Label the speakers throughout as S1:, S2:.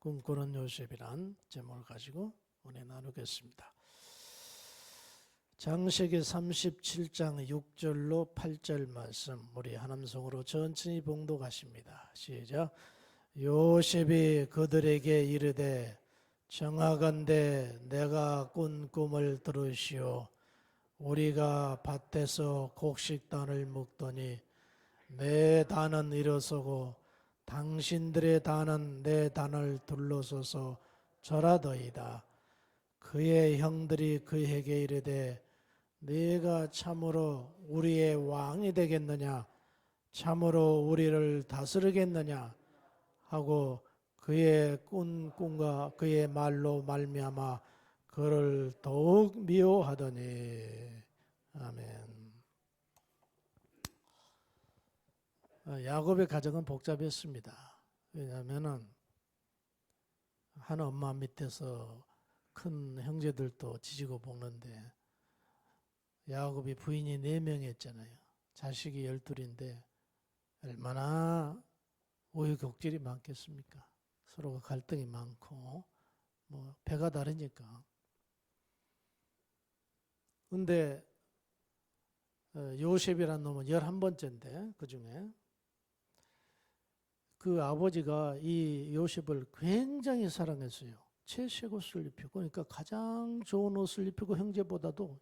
S1: 꿈꾸는 요셉이란 제목을 가지고 오늘 나누겠습니다. 창세기 37장 6절로 8절 말씀 우리 한음성으로 천천히 봉독하십니다. 시작. 요셉이 그들에게 이르되 정하건대 내가 꾼 꿈을 들으시오. 우리가 밭에서 곡식단을 묶더니 내 단은 일어서고 당신들의 단은 내 단을 둘러서서 절하더이다. 그의 형들이 그에게 이르되 네가 참으로 우리의 왕이 되겠느냐, 참으로 우리를 다스리겠느냐 하고 그의 꾼 꿈과 그의 말로 말미암아 그를 더욱 미워하더니. 아멘. 야곱의 가정은 복잡했습니다. 왜냐하면 한 엄마 밑에서 큰 형제들도 지지고 볶는데 야곱이 부인이 4명이었잖아요. 자식이 12인데 얼마나 우여곡절이 많겠습니까? 서로가 갈등이 많고 배가 다르니까. 근데 요셉이라는 놈은 11번째인데 그 중에 그 아버지가 이 요셉을 굉장히 사랑했어요. 채색 옷을 입히고, 그러니까 가장 좋은 옷을 입히고, 형제보다도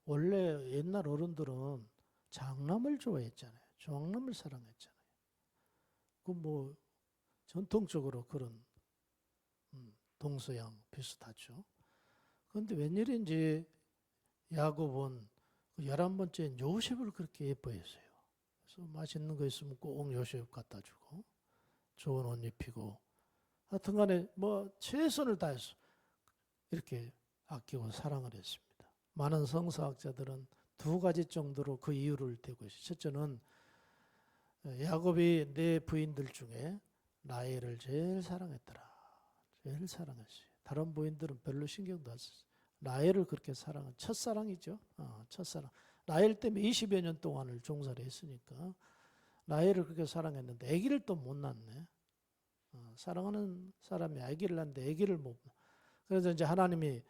S1: 원래 옛날 어른들은 장남을 좋아했잖아요. 장남을 사랑했잖아요. 그 전통적으로 그런 동서양 비슷하죠. 그런데 웬일인지 야곱은 11번째인 요셉을 그렇게 예뻐했어요. 그래서 맛있는 거 있으면 꼭 요셉 갖다 주고 좋은 옷 입히고 하여튼 간에 최선을 다해서 이렇게 아끼고 사랑을 했습니다. 많은 성서학자들은 2가지 정도로 그 이유를 대고 있어요. 첫째는 야곱이 4 부인들 중에 라헬을 제일 사랑했더라. 제일 사랑했어요. 다른 부인들은 별로 신경도 안 썼어요. 라헬을 그렇게 사랑한 첫사랑이죠. 첫사랑. 라헬 때문에 20여 년 동안을 종살이 했으니까 라헬을 그렇게 사랑했는데 아기를 또 못 낳네. 사랑하는 사람이 아기를 낳는데 아기를 못 낳. 그래서 이제 하나님이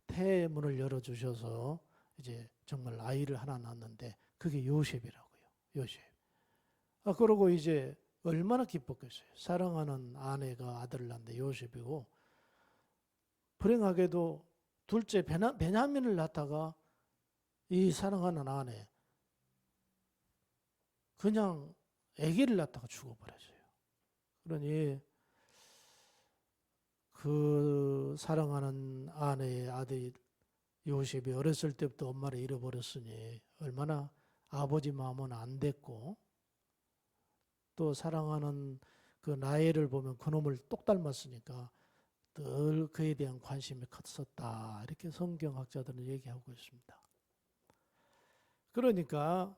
S1: 태의 문을 열어주셔서 이제 정말 아이를 하나 낳았는데 그게 요셉이라고요. 요셉. 그러고 이제 얼마나 기뻤겠어요. 사랑하는 아내가 아들을 낳는데 요셉이고, 불행하게도 둘째 베냐민을 낳다가 이 사랑하는 아내 그냥 아기를 낳다가 죽어버렸어요. 그러니 그 사랑하는 아내의 아들 요셉이 어렸을 때부터 엄마를 잃어버렸으니 얼마나 아버지 마음은 안 됐고, 또 사랑하는 그 라헬을 보면 그놈을 똑 닮았으니까 늘 그에 대한 관심이 컸었다. 이렇게 성경학자들은 얘기하고 있습니다. 그러니까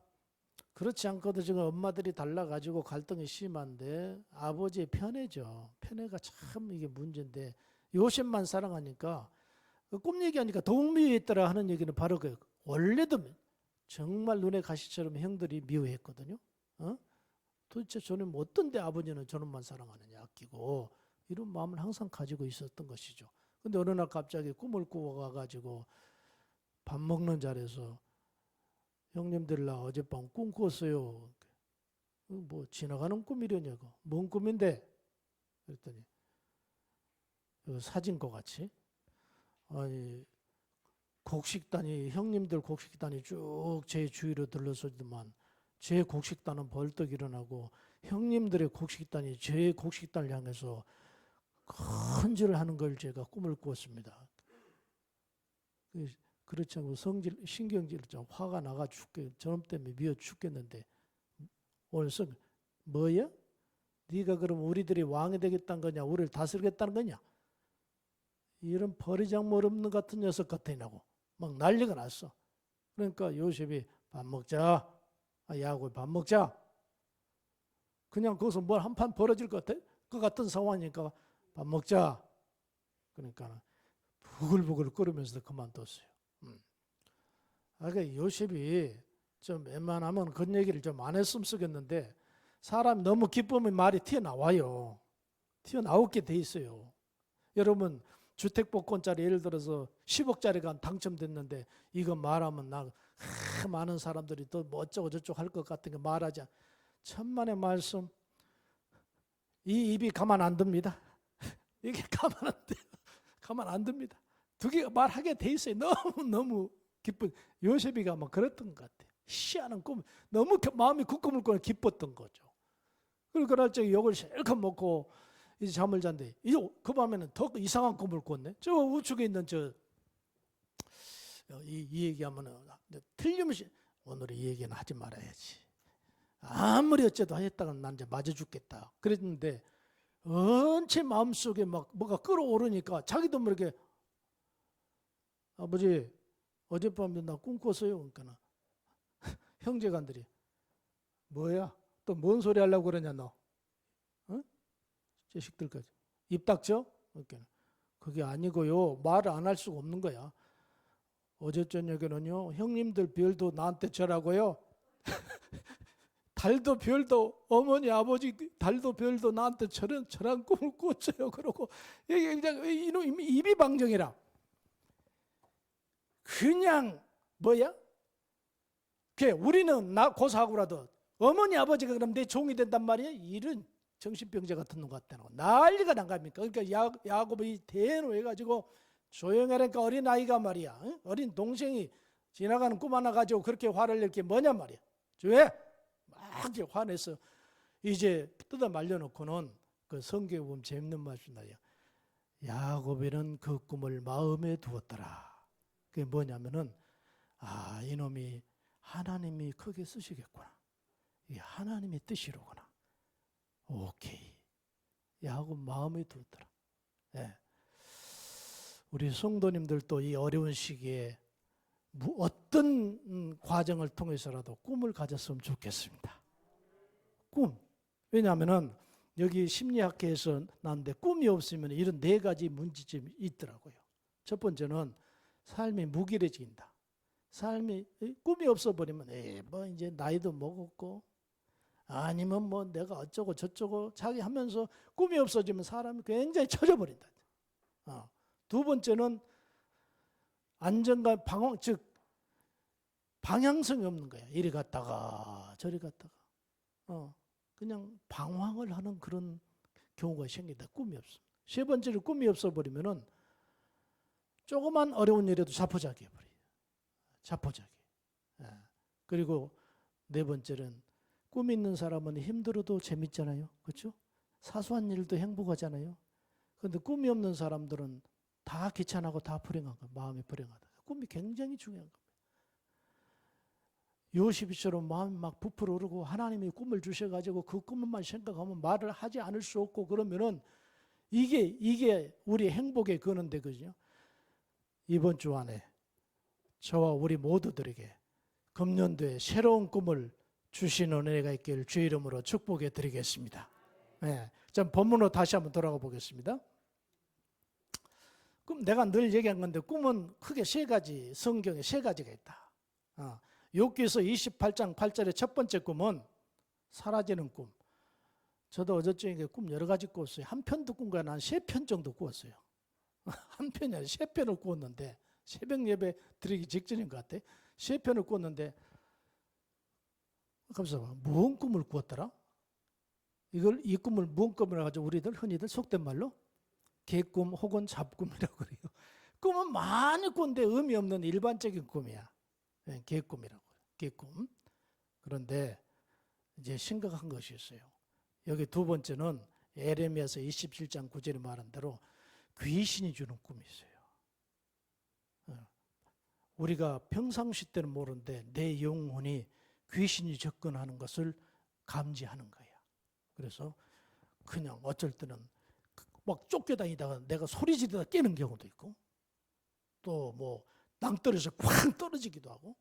S1: 그렇지 않고도 지금 엄마들이 달라가지고 갈등이 심한데 아버지의 편애죠. 편애가 참 이게 문제인데 요셉만 사랑하니까 꿈 얘기하니까 더욱 미워했더라 하는 얘기는 바로 그 원래도 정말 눈에 가시처럼 형들이 미워했거든요. 도대체 저는 어떤데 아버지는 저놈만 사랑하느냐 아끼고 이런 마음을 항상 가지고 있었던 것이죠. 근데 어느 날 갑자기 꿈을 꾸어가지고 밥 먹는 자리에서 형님들 나 어젯밤 꿈 꿨어요. 지나가는 꿈이려냐고. 뭔 꿈인데? 그랬더니 사진과 같이 아니 곡식단이 형님들 곡식단이 쭉 제 주위로 둘러서지만 제 곡식단은 벌떡 일어나고 형님들의 곡식단이 제 곡식단을 향해서 큰절을 하는 걸 제가 꿈을 꾸었습니다. 그렇지 않고 신경질 좀 화가 나가 저놈 때문에 미워 죽겠는데 오늘 뭐야? 네가 그럼 우리들이 왕이 되겠다는 거냐? 우리를 다스리겠다는 거냐? 이런 버리장머리 없는 같은 녀석 같으냐고 막 난리가 났어. 그러니까 요셉이 밥 먹자. 야곱이 밥 먹자. 그냥 거기서 뭘 한 판 벌어질 것 같은 상황이니까 밥 먹자. 그러니까 부글부글 끓으면서 그만뒀어요. 그러니까 요셉이 좀 웬만하면 그런 얘기를 좀 안 했으면 쓰겠는데 사람이 너무 기쁘면 말이 튀어나와요. 튀어나오게 돼 있어요. 여러분 주택복권짜리 예를 들어서 10억짜리가 당첨됐는데 이거 말하면 많은 사람들이 또 뭐 어쩌고 저쩌고 할 것 같은 거 말하자. 천만의 말씀. 이 입이 가만 안 둡니다. 이게 가만 안 돼요. 가만 안 둡니다. 두 개가 말하게 돼 있어요. 너무 기쁜. 요셉이가 막 그랬던 것 같아요. 희한한 꿈. 너무 마음이 굳건물건 기뻤던 거죠. 그리고 그날 적에 욕을 실컷 먹고 이제 잠을 잔대. 그 밤에는 더 이상한 꿈을 꿨네. 저 우측에 있는 이 얘기하면은 틀림없이 오늘 이 얘기는 하지 말아야지. 아무리 어째도 했다가 난 이제 맞아 죽겠다. 그랬는데 언제 마음속에 막 뭐가 끌어오르니까 자기도 모르게 아버지 어젯밤에 나 꿈 꿨어요. 그러니까 형제간들이 뭐야? 또 뭔 소리 하려고 그러냐 너? 어? 자식들까지 입 닥쳐? 그러니까 그게 아니고요. 말을 안 할 수가 없는 거야. 어제 저녁에는요 형님들 별도 나한테 절하고요. 달도 별도 어머니 아버지 달도 별도 나한테 저런 꿈을 꿨어요. 그러고 이게 그냥 이놈 입이 방정이라. 그냥 뭐야? 우리는 나 고사하고라도 어머니 아버지가 그럼 내 종이 된단 말이야? 이런 정신병자 같은 놈 같다는 거 난리가 난 겁니까? 그러니까 야곱이 대노해가지고 조용하니까 어린 아이가 말이야, 어린 동생이 지나가는 꿈 하나 가지고 그렇게 화를 낼 게 뭐냐 말이야. 왜? 막 화내서 이제 뜯어 말려놓고는 그 성경에 보면 재밌는 말씀 나요. 야곱이는 그 꿈을 마음에 두었더라. 그게 뭐냐면은 이놈이 하나님이 크게 쓰시겠구나. 이게 하나님의 뜻이로구나. 오케이. 야곱 마음에 두었더라. 네. 우리 성도님들도 이 어려운 시기에 어떤 과정을 통해서라도 꿈을 가졌으면 좋겠습니다. 꿈. 왜냐하면은 여기 심리학회에서 나왔는데 꿈이 없으면 이런 4가지 문제점이 있더라고요. 첫 번째는 삶이 무기력해진다. 삶이 꿈이 없어버리면 뭐 이제 나이도 먹었고 아니면 뭐 내가 어쩌고 저쩌고 자기 하면서 꿈이 없어지면 사람이 굉장히 처져버린다. 두 번째는 안정감, 즉 방향성이 없는 거야. 이리 갔다가 저리 갔다가 그냥 방황을 하는 그런 경우가 생긴다. 꿈이 없어. 세 번째로 꿈이 없어버리면은 조그만 어려운 일에도 자포자기 해버려요. 자포자기. 그리고 네 번째는 꿈 있는 사람은 힘들어도 재밌잖아요. 그렇죠? 사소한 일도 행복하잖아요. 그런데 꿈이 없는 사람들은 다 귀찮아하고 다 불행한 거예요. 마음이 불행하다. 꿈이 굉장히 중요한 겁니다. 요셉이처럼 마음이 막 부풀어 오르고 하나님이 꿈을 주셔가지고 그 꿈만 생각하면 말을 하지 않을 수 없고 그러면은 이게 우리 행복의 근원데 그죠? 이번 주 안에 저와 우리 모두들에게 금년도에 새로운 꿈을 주시는 은혜가 있기를 주의 이름으로 축복해 드리겠습니다. 네. 전 본문으로 다시 한번 돌아가 보겠습니다. 꿈 내가 늘 얘기한 건데 꿈은 크게 3가지, 성경에 3가지가 있다. 욥기서 28장 8절의 첫 번째 꿈은 사라지는 꿈. 저도 어저께 꿈 여러 가지 꿨어요. 한 편도 꾼 거야. 난 3편 정도 꾸었어요. 한 편이 아니라 3편을 꾸었는데 새벽 예배 드리기 직전인 것 같아. 3편을 꿨는데 감사합니다. 무슨 꿈을 꾸었더라? 이 꿈을 무슨 꿈이라고 하죠? 우리들 흔히들 속된 말로 개꿈 혹은 잡꿈이라고 그래요. 꿈은 많이 꾼데 의미 없는 일반적인 꿈이야. 개꿈이라고. 개꿈. 그런데 이제 심각한 것이 있어요. 여기 두 번째는 에레미야서 27장 9절에 말한 대로 귀신이 주는 꿈이 있어요. 우리가 평상시 때는 모르는데 내 영혼이 귀신이 접근하는 것을 감지하는 거야. 그래서 그냥 어쩔 때는 막 쫓겨다니다가 내가 소리 지르다 깨는 경우도 있고 또 뭐 낭떠러지에서 쾅 떨어지기도 하고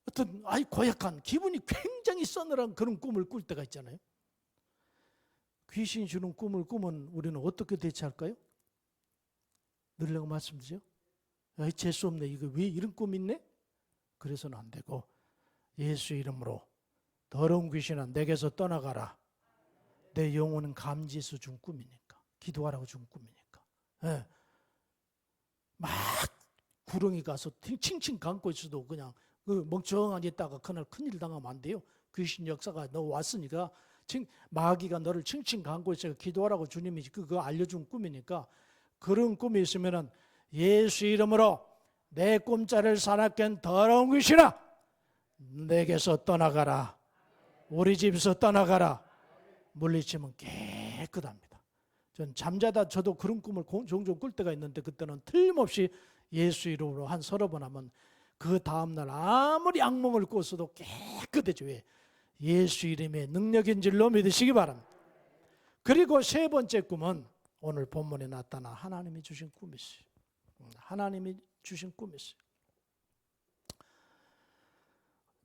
S1: 어떤 고약한 기분이 굉장히 서늘한 그런 꿈을 꿀 때가 있잖아요. 귀신이 주는 꿈을 꾸면 우리는 어떻게 대처할까요? 늘 내가 말씀드리죠. 재수 없네. 이거 왜 이런 꿈이 있네? 그래서는 안 되고 예수 이름으로 더러운 귀신아 내게서 떠나가라. 내 영혼은 감지해서 준 꿈이니까. 기도하라고 준 꿈이니까. 예. 막 구렁이 가서 칭칭 감고 있어도 그냥 그 멍청하게 있다가 그날 큰일 당하면 안 돼요. 귀신 역사가 너 왔으니까 마귀가 너를 칭칭 감고 있어요. 기도하라고 주님이 그거 알려준 꿈이니까. 그런 꿈이 있으면은 예수 이름으로 내 꿈자를 사납겐 더러운 귀신아 내게서 떠나가라. 우리 집에서 떠나가라. 물리치면 깨끗합니다. 전 잠자다 저도 그런 꿈을 종종 꿀 때가 있는데 그때는 틀림없이 예수 이름으로 한 30번 하면 그 다음날 아무리 악몽을 꿨어도 깨끗해져. 왜? 예수 이름의 능력인 줄로 믿으시기 바랍니다. 그리고 세 번째 꿈은 오늘 본문에 나타나 하나님이 주신 꿈이 있어요. 하나님이 주신 꿈이 있어요.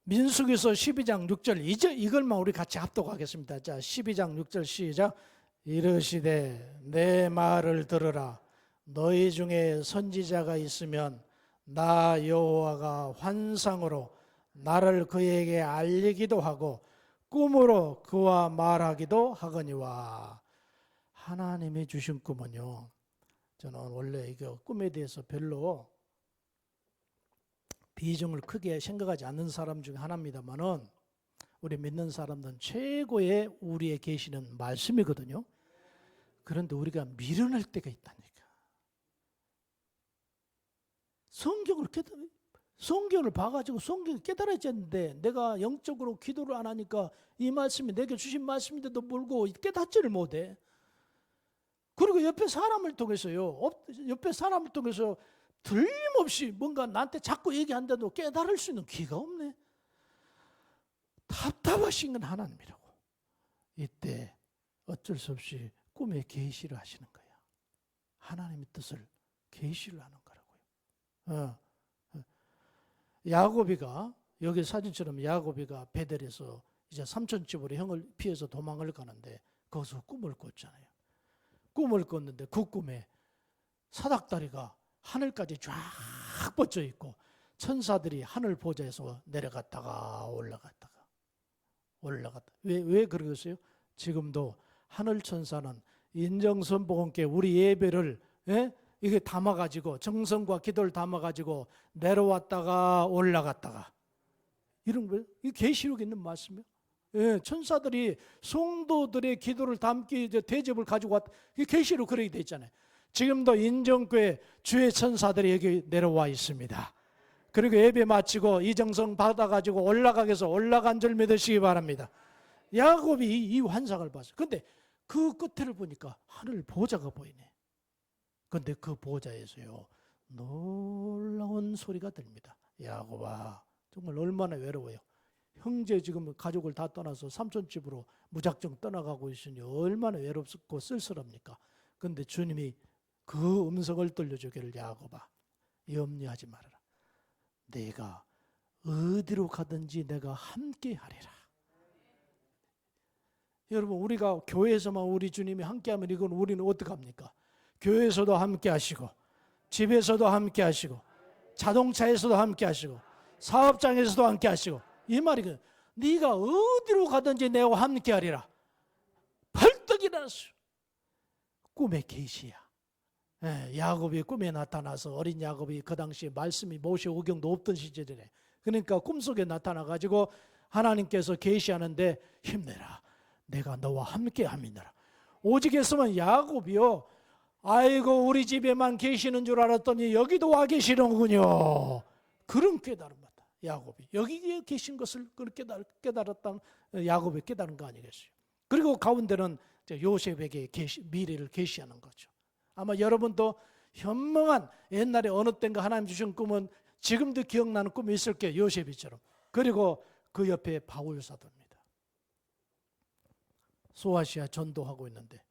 S1: 민수기서 12장 6절 이걸만 우리 같이 합독하겠습니다. 자, 12장 6절 시작. 이르시되 내 말을 들으라. 너희 중에 선지자가 있으면 나 여호와가 환상으로 나를 그에게 알리기도 하고 꿈으로 그와 말하기도 하거니와. 하나님이 주신 꿈은요, 저는 원래 이거 꿈에 대해서 별로 비중을 크게 생각하지 않는 사람 중에 하나입니다만은 우리 믿는 사람들은 최고의 우리에 계시는 말씀이거든요. 그런데 우리가 미련할 때가 있다니까. 성경을 봐가지고 성경을 깨달아야지 했는데 내가 영적으로 기도를 안 하니까 이 말씀이 내게 주신 말씀인데도 모르고 깨닫지를 못해. 그리고 옆에 사람을 통해서 틀림없이 뭔가 나한테 자꾸 얘기한다도 깨달을 수 있는 귀가 없네. 답답하신 건 하나님이라고. 이때 어쩔 수 없이 꿈에 계시를 하시는 거야. 하나님의 뜻을 계시를 하는 거라고요. 야고비가 여기 사진처럼 야고비가 베델에서 이제 삼촌집으로 형을 피해서 도망을 가는데 거기서 꿈을 꿨잖아요. 꿈을 꿨는데 그 꿈에 사닥다리가 하늘까지 쫙 뻗쳐 있고 천사들이 하늘 보좌에서 내려갔다가 올라갔다. 왜 그러겠어요? 지금도 하늘 천사는 인정선복원께 우리 예배를 이게 담아가지고 정성과 기도를 담아가지고 내려왔다가 올라갔다가 이런 거예요. 이 계시록에 있는 말씀이에요. 예, 천사들이 성도들의 기도를 담기 이제 대접을 가지고 왔다. 이게 계시록 그렇게 돼 있잖아요. 지금도 인정교회 주의 천사들이 여기 내려와 있습니다. 그리고 예배 마치고 이정성 받아가지고 올라가게 해서 올라간 줄 믿으시기 바랍니다. 야곱이 이 환상을 봤어요. 근데 그 끝을 보니까 하늘 보좌가 보이네. 근데 그 보좌에서요 놀라운 소리가 들립니다. 야곱아, 정말 얼마나 외로워요. 형제 지금 가족을 다 떠나서 삼촌집으로 무작정 떠나가고 있으니 얼마나 외롭고 쓸쓸합니까? 근데 주님이 그 음성을 들려주기를, 야곱아 염려하지 말아라. 내가 어디로 가든지 내가 함께 하리라. 여러분, 우리가 교회에서만 우리 주님이 함께하면 이건 우리는 어떡합니까? 교회에서도 함께 하시고 집에서도 함께 하시고 자동차에서도 함께 하시고 사업장에서도 함께 하시고, 이 말이거든. 네가 어디로 가든지 내와 함께 하리라. 벌떡 일어났어요. 꿈의 계시야. 야곱이 꿈에 나타나서, 어린 야곱이 그 당시에 말씀이 모세 오경도 없던 시절이래. 그러니까 꿈속에 나타나가지고 하나님께서 계시하는데, 힘내라, 내가 너와 함께 함이니라. 오직 했으면 야곱이요, 아이고 우리 집에만 계시는 줄 알았더니 여기도 와 계시는군요. 그런 깨달음 받다. 야곱이 여기에 계신 것을 그렇게 깨달았던 야곱이 깨달은 거 아니겠어요? 그리고 가운데는 요셉에게 미래를 계시하는 거죠. 아마 여러분도 현명한 옛날에 어느 때인가 하나님 주신 꿈은 지금도 기억나는 꿈이 있을 거예요. 요셉이처럼. 그리고 그 옆에 바울 사도입니다. 소아시아 전도하고 있는데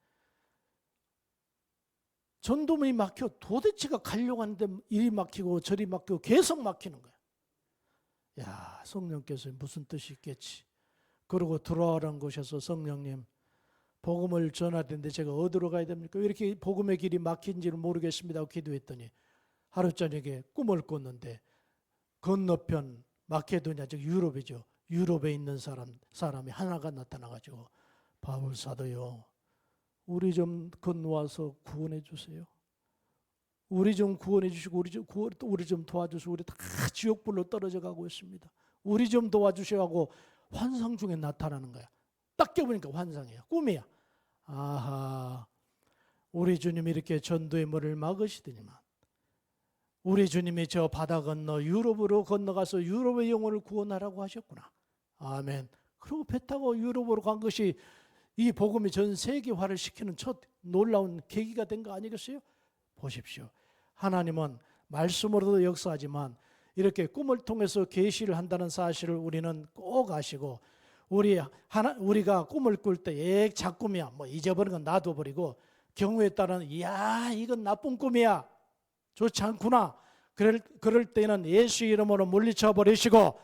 S1: 전도문이 막혀 도대체가 가려고 하는데 이리 막히고 저리 막히고 계속 막히는 거야. 야, 성령께서 무슨 뜻이 있겠지. 그리고 들어오라는 곳에서 성령님, 복음을 전해야 되는데 제가 어디로 가야 됩니까? 왜 이렇게 복음의 길이 막힌지를 모르겠습니다 하고 기도했더니 하루 저녁에 꿈을 꿨는데 건너편 마케도니아, 즉 유럽이죠. 유럽에 있는 사람이 하나가 나타나가지고 바울 사도요, 우리 좀 건너와서 구원해 주세요. 우리 좀 구원해 주시고 우리 좀 도와주시고 우리 다 지옥불로 떨어져 가고 있습니다. 우리 좀 도와주셔 하고 환상 중에 나타나는 거야. 딱 깨보니까 환상이야. 꿈이야. 아하, 우리 주님이 이렇게 전도의 문을 막으시더니만 우리 주님이 저 바다 건너 유럽으로 건너가서 유럽의 영혼을 구원하라고 하셨구나. 아멘. 그리고 배 타고 유럽으로 간 것이 이 복음이 전 세계화를 시키는 첫 놀라운 계기가 된 거 아니겠어요? 보십시오. 하나님은 말씀으로도 역사하지만 이렇게 꿈을 통해서 계시를 한다는 사실을 우리는 꼭 아시고, 우리가 꿈을 꿀 때 작꿈이야, 뭐 잊어버린 건 놔둬버리고, 경우에 따른 이야 이건 나쁜 꿈이야, 좋지 않구나, 그럴 때는 예수 이름으로 물리쳐 버리시고,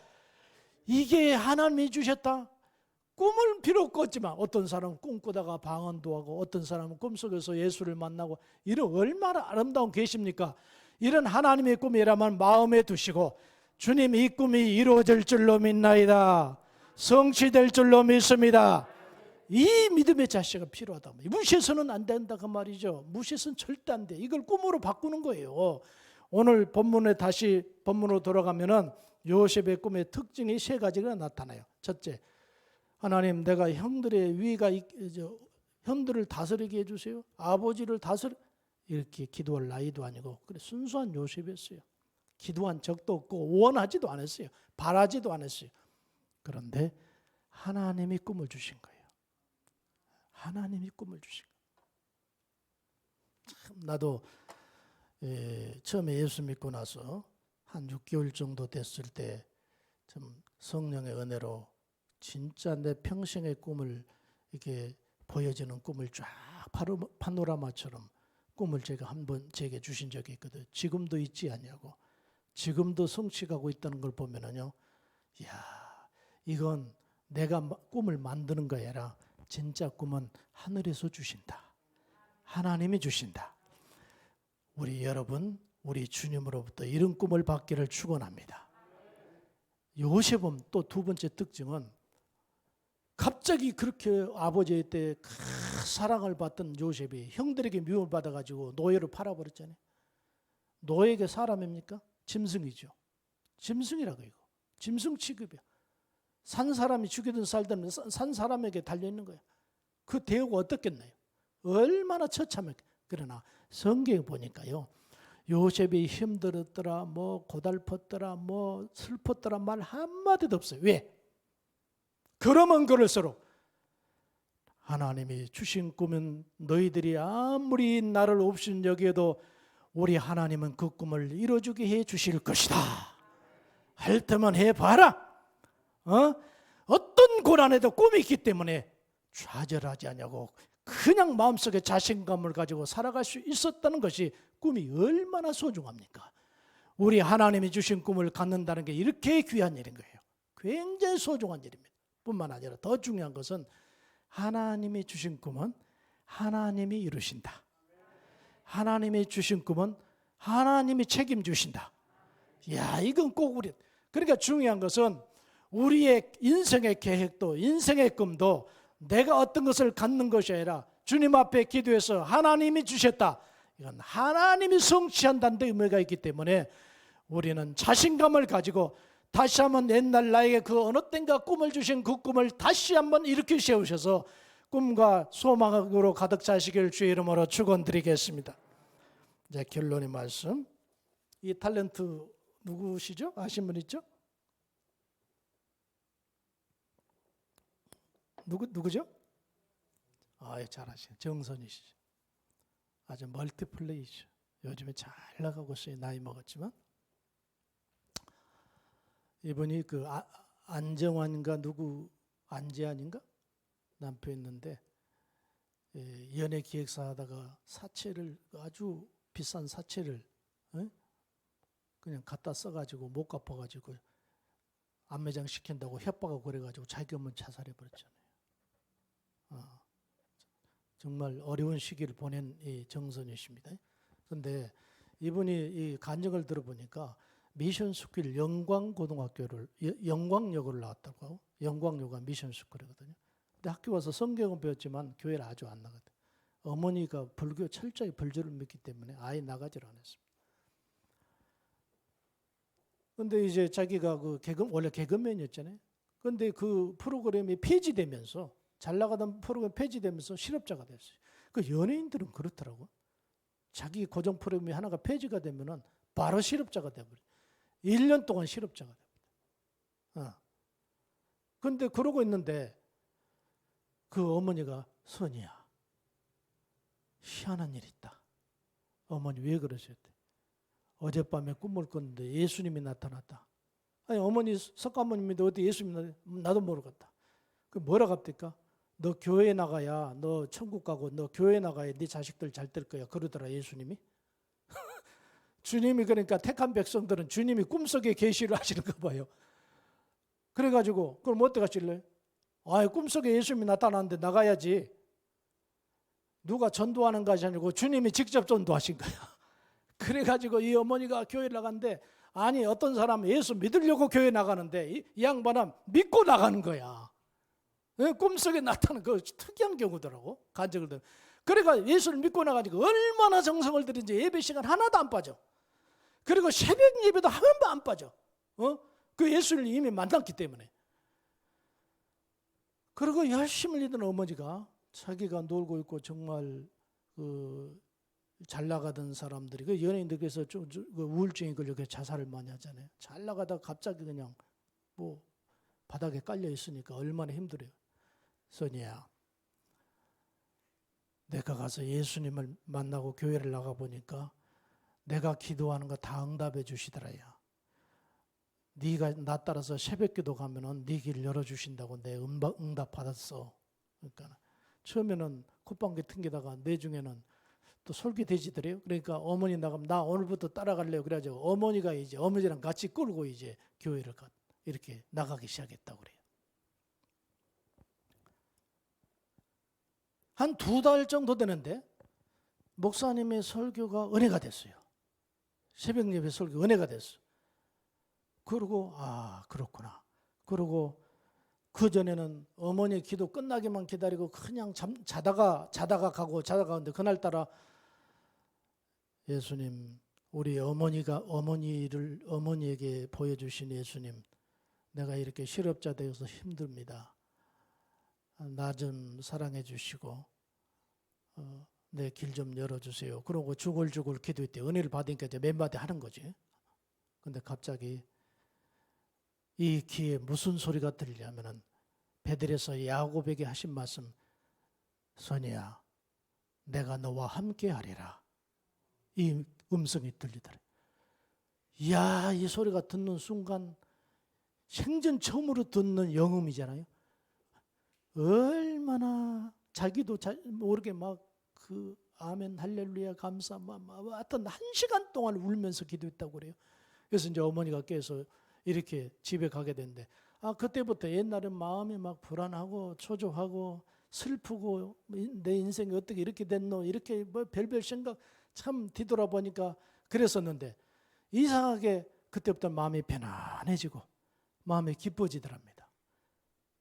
S1: 이게 하나님이 주셨다. 꿈을 비록 꿨지만 어떤 사람은 꿈꾸다가 방언도 하고 어떤 사람은 꿈속에서 예수를 만나고, 이런 얼마나 아름다운 계십니까? 이런 하나님의 꿈이라면 마음에 두시고, 주님 이 꿈이 이루어질 줄로 믿나이다, 성취될 줄로 믿습니다. 이 믿음의 자세가 필요하다. 무시해서는 안 된다 그 말이죠. 무시해서는 절대 안 돼. 이걸 꿈으로 바꾸는 거예요. 오늘 본문에 다시 본문으로 돌아가면은 요셉의 꿈의 특징이 세 가지가 나타나요. 첫째, 하나님 내가 형들의 형들을 다스리게 해주세요. 아버지를 이렇게 기도할 나이도 아니고, 그래 순수한 요셉이었어요. 기도한 적도 없고 원하지도 않았어요. 바라지도 않았어요. 그런데 하나님이 꿈을 주신 거예요. 하나님이 꿈을 주신 거예요. 참 나도 처음에 예수 믿고 나서 한 6개월 정도 됐을 때 참 성령의 은혜로 진짜 내 평생의 꿈을 이렇게 보여지는 꿈을 쫙 파노라마처럼 꿈을 제가 한번 제게 주신 적이 있거든요. 지금도 있지 않냐고. 지금도 성취하고 있다는 걸 보면은요, 이야, 이건 내가 꿈을 만드는 거 아니라 진짜 꿈은 하늘에서 주신다. 하나님이 주신다. 우리 여러분, 우리 주님으로부터 이런 꿈을 받기를 축원합니다. 요셉은 또 두 번째 특징은, 갑자기 그렇게 아버지의 때 사랑을 받던 요셉이 형들에게 미움을 받아가지고 노예로 팔아버렸잖아요. 노예가 사람입니까? 짐승이죠. 짐승이라고 이거. 짐승 취급이야. 산 사람이 죽이든 살든 산 사람에게 달려있는 거야. 그 대우가 어떻겠나요? 얼마나 처참했겠. 그러나 성경에 보니까요, 요셉이 힘들었더라, 뭐 고달팠더라, 뭐 슬펐더라 말 한마디도 없어요. 왜? 그러면 그럴수록 하나님이 주신 꿈은 너희들이 아무리 나를 없인 여기에도 우리 하나님은 그 꿈을 이루어주게 해 주실 것이다. 할 때만 해봐라. 어떤 고난에도 꿈이 있기 때문에 좌절하지 않냐고, 그냥 마음속에 자신감을 가지고 살아갈 수 있었다는 것이 꿈이 얼마나 소중합니까? 우리 하나님이 주신 꿈을 갖는다는 게 이렇게 귀한 일인 거예요. 굉장히 소중한 일입니다. 뿐만 아니라 더 중요한 것은 하나님이 주신 꿈은 하나님이 이루신다. 하나님이 주신 꿈은 하나님이 책임주신다. 야, 이건 꼭 그러니까 중요한 것은 우리의 인생의 계획도, 인생의 꿈도 내가 어떤 것을 갖는 것이 아니라 주님 앞에 기도해서 하나님이 주셨다. 이건 하나님이 성취한다는 데 의미가 있기 때문에 우리는 자신감을 가지고 다시 한번 옛날 나에게 그 어느 땐가 꿈을 주신 그 꿈을 다시 한번 일으켜 세우셔서 꿈과 소망으로 가득 차시길 주의 이름으로 축원드리겠습니다. 이제 결론의 말씀. 이 탤런트 누구시죠? 아신 분 있죠? 누구죠? 잘하시네. 정선이시죠. 아주 멀티플레이죠. 요즘에 잘 나가고 있어요. 나이 먹었지만. 이분이 그 안정환인가 누구 안재환인가 남편 있는데, 연예 기획사 하다가 사채를, 아주 비싼 사채를 그냥 갖다 써가지고 못 갚아가지고 안매장 시킨다고 협박하고 그래가지고 자기 엄마 자살해버렸잖아요. 정말 어려운 시기를 보낸 이 정선이십니다. 그런데 이분이 이 간증을 들어보니까 미션 스쿨 영광고등학교를 영광여고를 나왔다고 하고, 영광여고가 미션 스쿨이거든요. 근데 학교 와서 성경은 배웠지만 교회를 아주 안 나갔대. 어머니가 불교 철저히 불교를 믿기 때문에 아예 나가지를 않았습니다. 근데 이제 자기가 원래 개그맨이었잖아요. 근데 그 프로그램이 폐지되면서, 잘 나가던 프로그램이 폐지되면서 실업자가 됐어요. 그 연예인들은 그렇더라고. 자기 고정 프로그램이 하나가 폐지가 되면은 바로 실업자가 돼버려요. 1년 동안 실업자가 돼버려요. 근데 그러고 있는데 그 어머니가 선이야, 희한한 일이 있다. 어머니 왜 그러셨대? 어젯밤에 꿈을 꿨는데 예수님이 나타났다. 아니 어머니 석가모님인데 어디 예수님이 나도 모르겠다. 그 뭐라 갑니까? 너 교회 나가야 너 천국 가고 너 교회 나가야 네 자식들 잘 될 거야. 그러더라 예수님이. 주님이 그러니까 택한 백성들은 주님이 꿈속에 계시를 하시는가 봐요. 그래가지고 그럼 어떻게 하실래요? 꿈속에 예수님이 나타났는데 나가야지. 누가 전도하는 것이 아니고 주님이 직접 전도하신 거야. 그래가지고 이 어머니가 교회를 나갔는데, 아니 어떤 사람은 예수 믿으려고 교회 나가는데 이 양반은 믿고 나가는 거야. 꿈속에 나타나는 그 특이한 경우더라고. 간증을 들은. 그러니까 예수를 믿고 나가니까 얼마나 정성을 들인지 예배 시간 하나도 안 빠져. 그리고 새벽 예배도 한 번도 안 빠져. 그 예수를 이미 만났기 때문에. 그리고 열심히 믿는 어머니가 자기가 놀고 있고 정말 잘 나가던 사람들이, 그 연예인들께서 좀 우울증이 걸려 자살을 많이 하잖아요. 잘 나가다가 갑자기 그냥 뭐 바닥에 깔려 있으니까 얼마나 힘들어요. 선이야, 내가 가서 예수님을 만나고 교회를 나가 보니까 내가 기도하는 거 다 응답해 주시더라야. 네가 나 따라서 새벽기도 가면은 네 길 열어주신다고 내 응답 받았어. 그러니까 처음에는 콧방귀 튕기다가 내중에는 또 솔깃해지더래요. 그러니까 어머니 나가면 나 오늘부터 따라갈래요. 그래가지고 어머니가 이제 어머니랑 같이 끌고 이제 교회를 이렇게 나가기 시작했다고 그래요. 한 2달 정도 되는데 목사님의 설교가 은혜가 됐어요. 새벽 예배 설교 은혜가 됐어. 그러고 그렇구나. 그러고 그 전에는 어머니 기도 끝나기만 기다리고 그냥 자다가 가는데 그날따라 예수님, 우리 어머니에게 보여주신 예수님, 내가 이렇게 실업자 되어서 힘듭니다. 나 좀 사랑해 주시고 내 길 좀 열어주세요. 그러고 주글주글 기도했대. 은혜를 받으니까 이제 몇 마디 하는 거지. 근데 갑자기 이 귀에 무슨 소리가 들리냐면은 베들에서 야곱에게 하신 말씀, 선이야, 내가 너와 함께 하리라. 이 음성이 들리더래. 이야, 이 소리가 듣는 순간 생전 처음으로 듣는 영음이잖아요. 얼마나 자기도 모르게 막 아멘 할렐루야 감사 하여튼 1시간 동안 울면서 기도했다고 그래요. 그래서 이제 어머니가 깨서 이렇게 집에 가게 됐는데, 그때부터 옛날엔 마음이 막 불안하고 초조하고 슬프고 내 인생이 어떻게 이렇게 됐노, 이렇게 뭐 별별 생각 참 뒤돌아보니까 그랬었는데, 이상하게 그때부터 마음이 편안해지고 마음이 기뻐지더랍니다.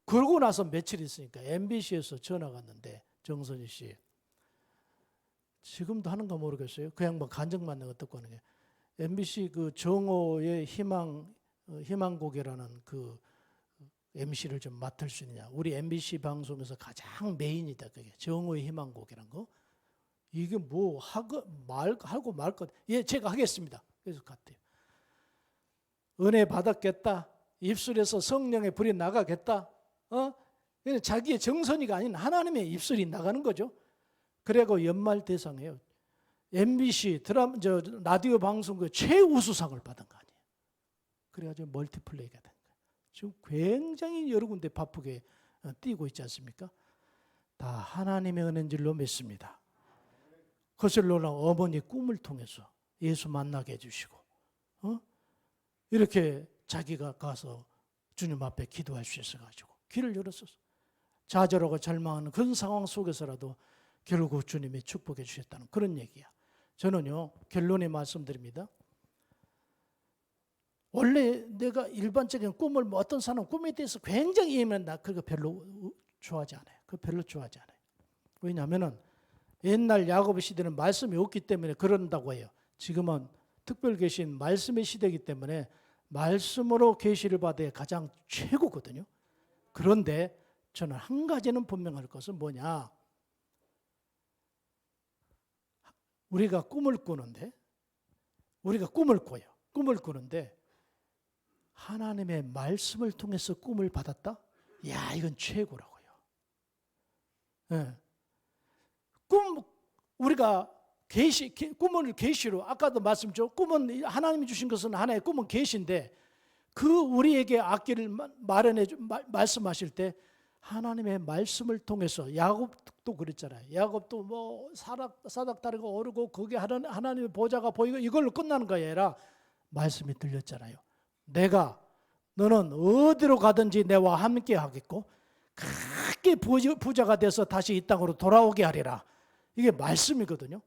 S1: 그러고 나서 며칠 있으니까 MBC에서 전화가 왔는데, 정선희 씨 지금도 하는가 모르겠어요. 그냥 뭐 간증만 내가 듣고 하는 게, MBC 그 정오의 희망곡이라는 그 MC를 좀 맡을 수 있느냐. 우리 MBC 방송에서 가장 메인이다. 그게 정오의 희망곡이란 거. 이게 뭐 하고 말 것. 예, 제가 하겠습니다. 그래서 갔대요. 은혜 받았겠다. 입술에서 성령의 불이 나가겠다. 자기의 정선이가 아닌 하나님의 입술이 나가는 거죠. 그리고 연말 대상이에요. MBC 라디오 방송국 최우수상을 받은 거 아니에요. 그래가지고 멀티플레이가 된 거예요. 지금 굉장히 여러 군데 바쁘게 뛰고 있지 않습니까? 다 하나님의 은혜인 줄로 믿습니다. 거슬러온 어머니 꿈을 통해서 예수 만나게 해주시고, 이렇게 자기가 가서 주님 앞에 기도할 수 있어가지고 길을 열었었어. 좌절하고 절망하는 그런 상황 속에서라도 결국 주님이 축복해 주셨다는 그런 얘기야. 저는요, 결론에 말씀드립니다. 원래 내가 일반적인 꿈을 어떤 사람 꿈에 대해서 굉장히 예민한다. 그거 별로 좋아하지 않아요. 그 별로 좋아하지 않아요. 왜냐하면은 옛날 야고보 시대는 말씀이 없기 때문에 그런다고 해요. 지금은 특별 계신 말씀의 시대이기 때문에 말씀으로 계시를 받아야 가장 최고거든요. 그런데 저는 한 가지는 분명할 것은 뭐냐? 우리가 꿈을 꾸는데 꿈을 꾸는데 하나님의 말씀을 통해서 꿈을 받았다? 야, 이건 최고라고요. 네. 우리가 꿈을 계시로, 아까도 말씀드렸죠. 꿈은 하나님이 주신 것은 하나의 꿈은 계시인데 그 우리에게 악기를 말씀하실 때 하나님의 말씀을 통해서, 야곱도 그랬잖아요. 야곱도 뭐 사닥다리가 오르고 거기에 하나님의 보좌가 보이고 이걸로 끝나는 거 아니라 말씀이 들렸잖아요. 너는 어디로 가든지 내와 함께 하겠고 크게 부자가 돼서 다시 이 땅으로 돌아오게 하리라. 이게 말씀이거든요.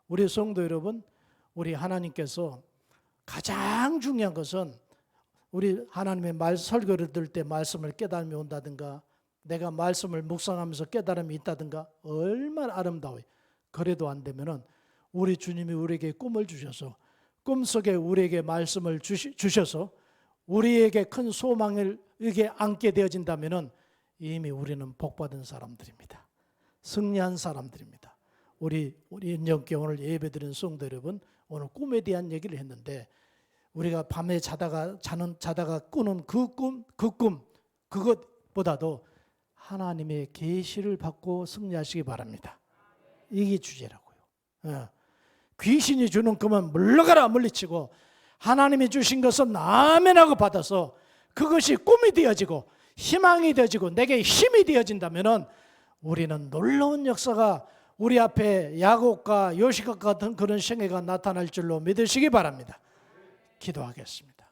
S1: 우리 성도 여러분, 우리 하나님께서 가장 중요한 것은 우리 하나님의 설교를 들을 때 말씀을 깨달음이 온다든가 내가 말씀을 묵상하면서 깨달음이 있다든가 얼마나 아름다워요. 그래도 안 되면은 우리 주님이 우리에게 꿈을 주셔서 꿈속에 우리에게 말씀을 주셔서 우리에게 큰 소망을 이게 안게 되어진다면은 이미 우리는 복받은 사람들입니다. 승리한 사람들입니다. 우리 인정께 오늘 예배드리는 성도 여러분, 오늘 꿈에 대한 얘기를 했는데 우리가 밤에 자다가 꾸는 그것보다도 하나님의 계시를 받고 승리하시기 바랍니다. 이게 주제라고요. 귀신이 주는 꿈은 물러가라 물리치고 하나님이 주신 것은 아멘하고 받아서 그것이 꿈이 되어지고 희망이 되어지고 내게 힘이 되어진다면 우리는 놀라운 역사가 우리 앞에 야곱과 요시각 같은 그런 생애가 나타날 줄로 믿으시기 바랍니다. 기도하겠습니다.